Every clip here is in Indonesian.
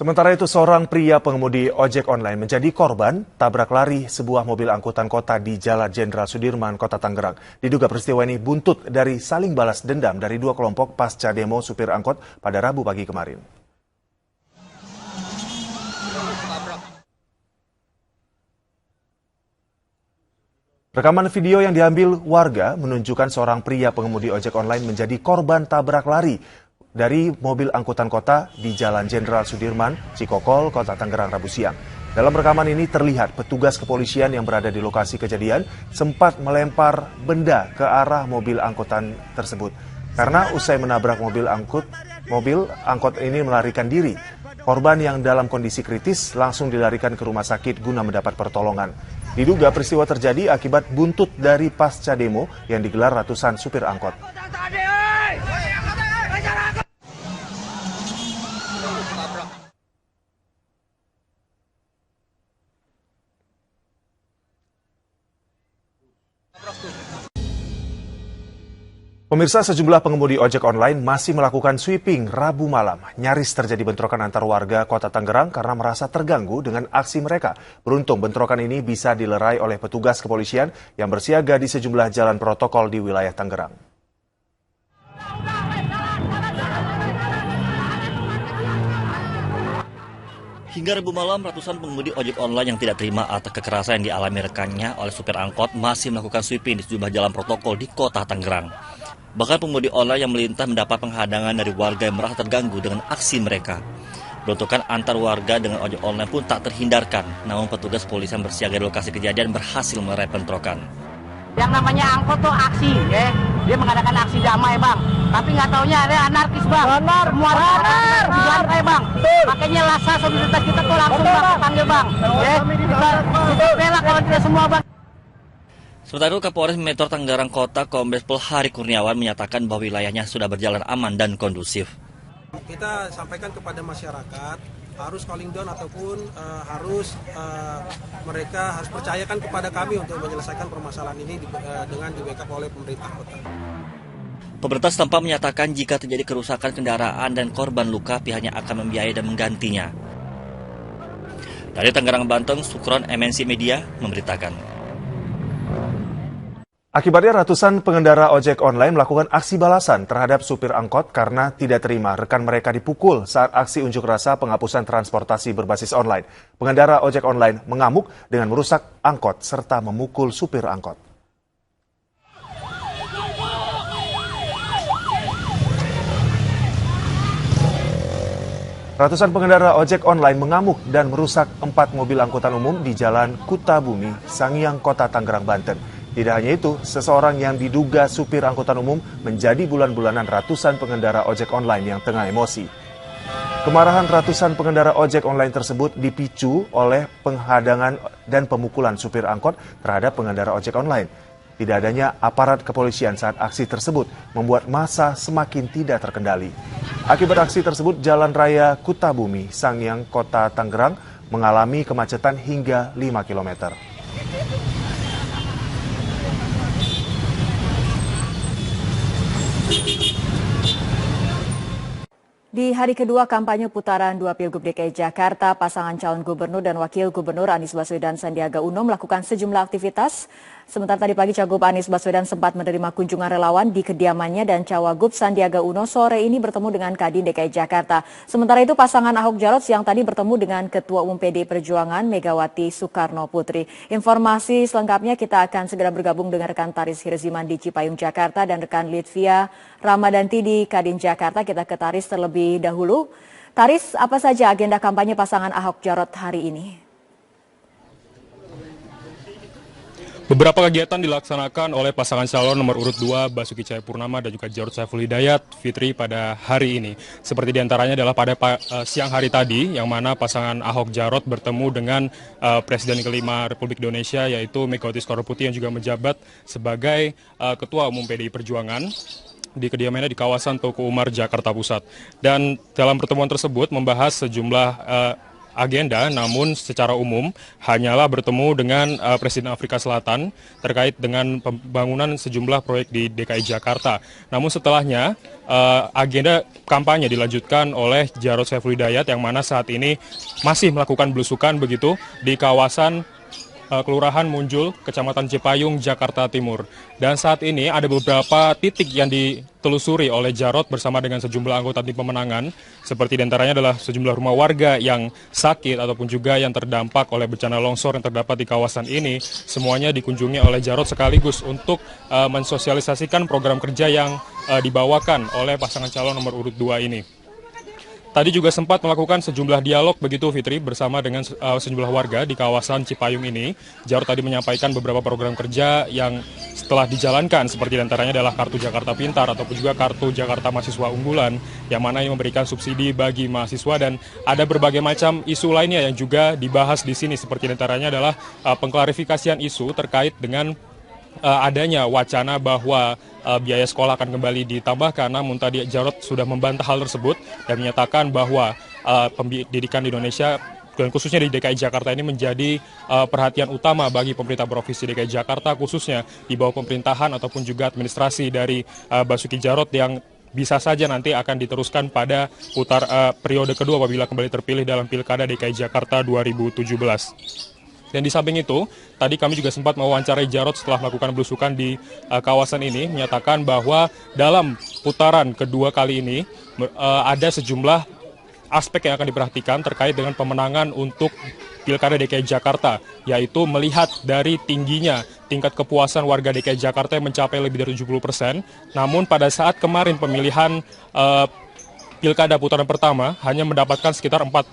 Sementara itu, seorang pria pengemudi ojek online menjadi korban tabrak lari sebuah mobil angkutan kota di Jalan Jenderal Sudirman, Kota Tangerang. Diduga peristiwa ini buntut dari saling balas dendam dari dua kelompok pasca demo supir angkot pada Rabu pagi kemarin. Rekaman video yang diambil warga menunjukkan seorang pria pengemudi ojek online menjadi korban tabrak lari dari mobil angkutan kota di Jalan Jenderal Sudirman, Cikokol, Kota Tangerang, Rabu siang. Dalam rekaman ini terlihat petugas kepolisian yang berada di lokasi kejadian sempat melempar benda ke arah mobil angkutan tersebut. Karena usai menabrak mobil angkot ini melarikan diri. Korban yang dalam kondisi kritis langsung dilarikan ke rumah sakit guna mendapat pertolongan. Diduga peristiwa terjadi akibat buntut dari pasca demo yang digelar ratusan supir angkot. Pemirsa, sejumlah pengemudi ojek online masih melakukan sweeping Rabu malam. Nyaris terjadi bentrokan antar warga Kota Tangerang karena merasa terganggu dengan aksi mereka. Beruntung bentrokan ini bisa dilerai oleh petugas kepolisian yang bersiaga di sejumlah jalan protokol di wilayah Tangerang. Hingga Rabu malam, ratusan pengemudi ojek online yang tidak terima atas kekerasan yang dialami rekannya oleh supir angkot masih melakukan sweeping di sejumlah jalan protokol di Kota Tangerang. Bahkan pengemudi online yang melintas mendapat penghadangan dari warga yang merasa terganggu dengan aksi mereka. Bentrokan antar warga dengan ojek online pun tak terhindarkan, namun petugas polisi yang bersiaga di lokasi kejadian berhasil melerai bentrokan. Yang namanya angkot tuh aksi, ya. Dia mengadakan aksi damai, Bang. Tapi nggak taunya ada anarkis, Bang. Semua orang dibantai, Bang. Makanya lasa solidaritas kita tuh langsung Bang panggil, Bang. Ya, kita bela kalau tidak semua, Bang. Sementara itu, Kapolres Metro Tangerang Kota Kombes Pol Hari Kurniawan menyatakan bahwa wilayahnya sudah berjalan aman dan kondusif. Kita sampaikan kepada masyarakat harus calling down ataupun mereka harus percayakan kepada kami untuk menyelesaikan permasalahan ini dengan di-backup oleh pemerintah kota. Pemerintah setempat menyatakan jika terjadi kerusakan kendaraan dan korban luka, pihaknya akan membiayai dan menggantinya. Dari Tangerang, Banten, Sukron MNC Media memberitakan. Akibatnya ratusan pengendara ojek online melakukan aksi balasan terhadap supir angkot karena tidak terima rekan mereka dipukul saat aksi unjuk rasa penghapusan transportasi berbasis online. Pengendara ojek online mengamuk dengan merusak angkot serta memukul supir angkot. Ratusan pengendara ojek online mengamuk dan merusak 4 mobil angkutan umum di Jalan Kutabumi, Sangiang, Kota Tangerang, Banten. Tidak hanya itu, seseorang yang diduga supir angkutan umum menjadi bulan-bulanan ratusan pengendara ojek online yang tengah emosi. Kemarahan ratusan pengendara ojek online tersebut dipicu oleh penghadangan dan pemukulan supir angkot terhadap pengendara ojek online. Tidak adanya aparat kepolisian saat aksi tersebut membuat massa semakin tidak terkendali. Akibat aksi tersebut, Jalan Raya Kutabumi, Sangiang, Kota Tangerang mengalami kemacetan hingga 5 km. Di hari kedua kampanye putaran 2 Pilgub DKI Jakarta, pasangan calon gubernur dan wakil gubernur Anies Baswedan Sandiaga Uno melakukan sejumlah aktivitas. Sementara tadi pagi Cagup Anies Baswedan sempat menerima kunjungan relawan di kediamannya dan Cawagup Sandiaga Uno sore ini bertemu dengan Kadin DKI Jakarta. Sementara itu pasangan Ahok Jarot siang tadi bertemu dengan Ketua Umum PDI Perjuangan Megawati Soekarno Putri. Informasi selengkapnya kita akan segera bergabung dengan rekan Taris Hirziman di Cipayung Jakarta dan rekan Litvia Ramadanti di Kadin Jakarta. Kita ke Taris terlebih dahulu. Taris, apa saja agenda kampanye pasangan Ahok Jarot hari ini? Beberapa kegiatan dilaksanakan oleh pasangan calon nomor urut 2 Basuki Cahayapurnama dan juga Jarod Saiful Hidayat Fitri pada hari ini. Seperti diantaranya adalah pada siang hari tadi yang mana pasangan Ahok Jarot bertemu dengan Presiden kelima Republik Indonesia yaitu Megawati Soekarno Putri yang juga menjabat sebagai Ketua Umum PDI Perjuangan di kediamannya di kawasan Toko Umar, Jakarta Pusat. Dan dalam pertemuan tersebut membahas sejumlah agenda, namun secara umum hanyalah bertemu dengan Presiden Afrika Selatan terkait dengan pembangunan sejumlah proyek di DKI Jakarta. Namun setelahnya agenda kampanye dilanjutkan oleh Jarod Saiful Hidayat yang mana saat ini masih melakukan belusukan begitu di kawasan Kelurahan Munjul, Kecamatan Cipayung, Jakarta Timur. Dan saat ini ada beberapa titik yang ditelusuri oleh Jarod bersama dengan sejumlah anggota tim pemenangan, seperti diantaranya adalah sejumlah rumah warga yang sakit ataupun juga yang terdampak oleh bencana longsor yang terdapat di kawasan ini. Semuanya dikunjungi oleh Jarod sekaligus untuk mensosialisasikan program kerja yang dibawakan oleh pasangan calon nomor urut 2 ini. Tadi juga sempat melakukan sejumlah dialog begitu Fitri bersama dengan sejumlah warga di kawasan Cipayung ini. Jarod tadi menyampaikan beberapa program kerja yang setelah dijalankan seperti diantaranya adalah Kartu Jakarta Pintar ataupun juga Kartu Jakarta Mahasiswa Unggulan yang mana yang memberikan subsidi bagi mahasiswa, dan ada berbagai macam isu lainnya yang juga dibahas di sini seperti diantaranya adalah pengklarifikasian isu terkait dengan adanya wacana bahwa biaya sekolah akan kembali ditambahkan, namun tadi Jarod sudah membantah hal tersebut dan menyatakan bahwa pendidikan di Indonesia dan khususnya di DKI Jakarta ini menjadi perhatian utama bagi pemerintah Provinsi DKI Jakarta, khususnya di bawah pemerintahan ataupun juga administrasi dari Basuki Jarod yang bisa saja nanti akan diteruskan pada periode kedua apabila kembali terpilih dalam Pilkada DKI Jakarta 2017. Dan di samping itu, tadi kami juga sempat mewawancarai Jarod setelah melakukan belusukan di kawasan ini, menyatakan bahwa dalam putaran kedua kali ini ada sejumlah aspek yang akan diperhatikan terkait dengan pemenangan untuk Pilkada DKI Jakarta, yaitu melihat dari tingginya tingkat kepuasan warga DKI Jakarta yang mencapai lebih dari 70%, namun pada saat kemarin pemilihan Pilkada putaran pertama hanya mendapatkan sekitar 40%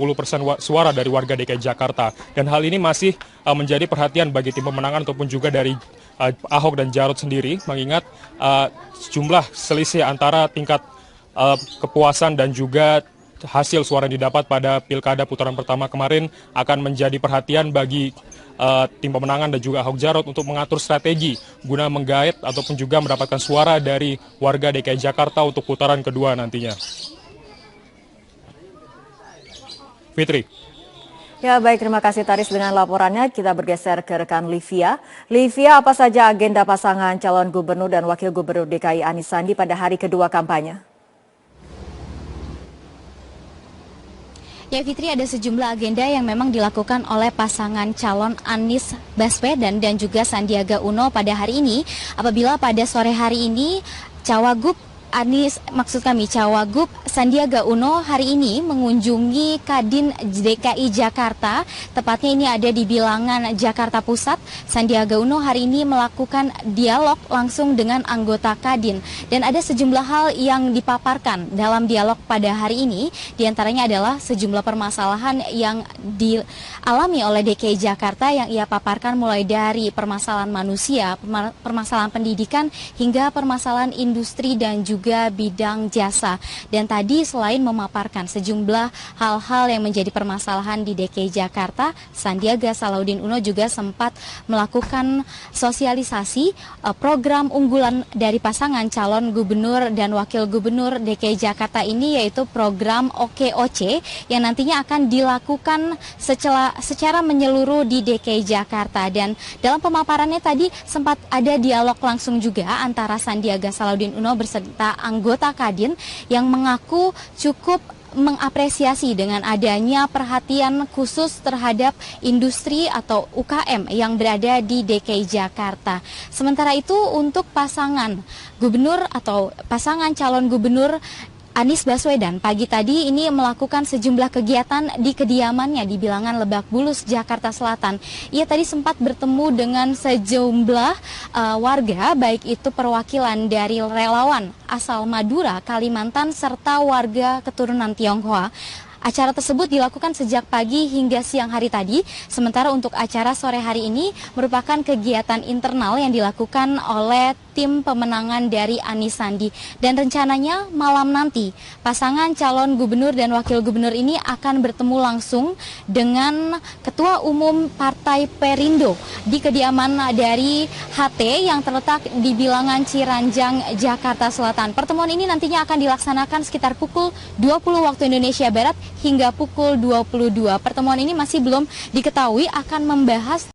suara dari warga DKI Jakarta. Dan hal ini masih menjadi perhatian bagi tim pemenangan ataupun juga dari Ahok dan Jarod sendiri, mengingat jumlah selisih antara tingkat kepuasan dan juga hasil suara yang didapat pada Pilkada putaran pertama kemarin akan menjadi perhatian bagi tim pemenangan dan juga Ahok Jarod untuk mengatur strategi guna menggait ataupun juga mendapatkan suara dari warga DKI Jakarta untuk putaran kedua nantinya. Fitri. Ya baik, terima kasih Taris dengan laporannya. Kita bergeser ke rekan Livia. Livia, apa saja agenda pasangan calon gubernur dan wakil gubernur DKI Anies Sandi pada hari kedua kampanye? Ya Fitri, ada sejumlah agenda yang memang dilakukan oleh pasangan calon Anies Baswedan dan juga Sandiaga Uno pada hari ini. Apabila pada sore hari ini Cawagup Sandiaga Uno hari ini mengunjungi Kadin DKI Jakarta, tepatnya ini ada di Bilangan, Jakarta Pusat. Sandiaga Uno hari ini melakukan dialog langsung dengan anggota Kadin, dan ada sejumlah hal yang dipaparkan dalam dialog pada hari ini. Di antaranya adalah sejumlah permasalahan yang dialami oleh DKI Jakarta yang ia paparkan, mulai dari permasalahan manusia, permasalahan pendidikan, hingga permasalahan industri dan juga bidang jasa. Dan tadi selain memaparkan sejumlah hal-hal yang menjadi permasalahan di DKI Jakarta, Sandiaga Salahuddin Uno juga sempat melakukan sosialisasi program unggulan dari pasangan calon gubernur dan wakil gubernur DKI Jakarta ini, yaitu program OKOC yang nantinya akan dilakukan secara menyeluruh di DKI Jakarta. Dan dalam pemaparannya tadi sempat ada dialog langsung juga antara Sandiaga Salahuddin Uno berserta anggota Kadin yang mengaku cukup mengapresiasi dengan adanya perhatian khusus terhadap industri atau UKM yang berada di DKI Jakarta. Sementara itu untuk pasangan gubernur atau pasangan calon gubernur Anies Baswedan pagi tadi ini melakukan sejumlah kegiatan di kediamannya di Bilangan, Lebak Bulus, Jakarta Selatan. Ia tadi sempat bertemu dengan sejumlah warga, baik itu perwakilan dari relawan asal Madura, Kalimantan, serta warga keturunan Tionghoa. Acara tersebut dilakukan sejak pagi hingga siang hari tadi, sementara untuk acara sore hari ini merupakan kegiatan internal yang dilakukan oleh tim pemenangan dari Anies Sandi. Dan rencananya malam nanti pasangan calon gubernur dan wakil gubernur ini akan bertemu langsung dengan Ketua Umum Partai Perindo di kediaman dari HT yang terletak di Bilangan Ciranjang, Jakarta Selatan. Pertemuan ini nantinya akan dilaksanakan sekitar pukul 20 waktu Indonesia Barat hingga pukul 22. Pertemuan ini masih belum diketahui akan membahas